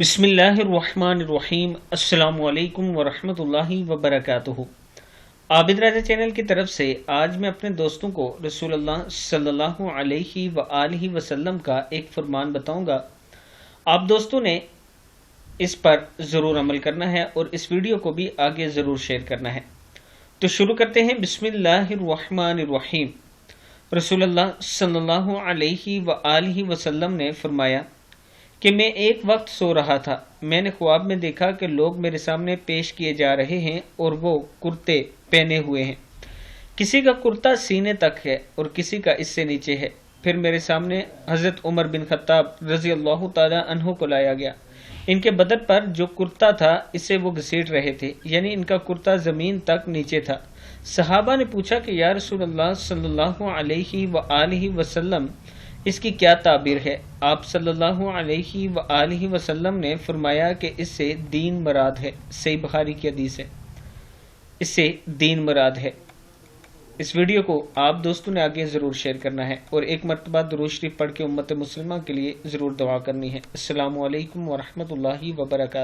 بسم اللہ الرحمن الرحیم۔ السلام علیکم ورحمۃ اللہ وبرکاتہ۔ عابد راجہ چینل کی طرف سے آج میں اپنے دوستوں کو رسول اللہ صلی اللہ علیہ وآلہ وسلم کا ایک فرمان بتاؤں گا۔ آپ دوستوں نے اس پر ضرور عمل کرنا ہے اور اس ویڈیو کو بھی آگے ضرور شیئر کرنا ہے۔ تو شروع کرتے ہیں۔ بسم اللہ الرحمن الرحیم۔ رسول اللہ صلی اللہ علیہ وآلہ وسلم نے فرمایا کہ میں ایک وقت سو رہا تھا، میں نے خواب میں دیکھا کہ لوگ میرے سامنے پیش کیے جا رہے ہیں اور وہ کرتے پہنے ہوئے ہیں، کسی کا کرتا سینے تک ہے اور کسی کا اس سے نیچے ہے۔ پھر میرے سامنے حضرت عمر بن خطاب رضی اللہ تعالی عنہ کو لایا گیا۔ ان کے بدن پر جو کرتا تھا اسے وہ گھسیٹ رہے تھے، یعنی ان کا کرتا زمین تک نیچے تھا۔ صحابہ نے پوچھا کہ یا رسول اللہ صلی اللہ علیہ وآلہ وسلم اس کی کیا تعبیر ہے؟ آپ صلی اللہ علیہ وآلہ وسلم نے فرمایا کہ اس سے دین مراد ہے۔ صحیح بخاری کی حدیث ہے، اس سے دین مراد ہے۔ اس ویڈیو کو آپ دوستوں نے آگے ضرور شیئر کرنا ہے اور ایک مرتبہ درود شریف پڑھ کے امت مسلمہ کے لیے ضرور دعا کرنی ہے۔ السلام علیکم ورحمۃ اللہ وبرکاتہ۔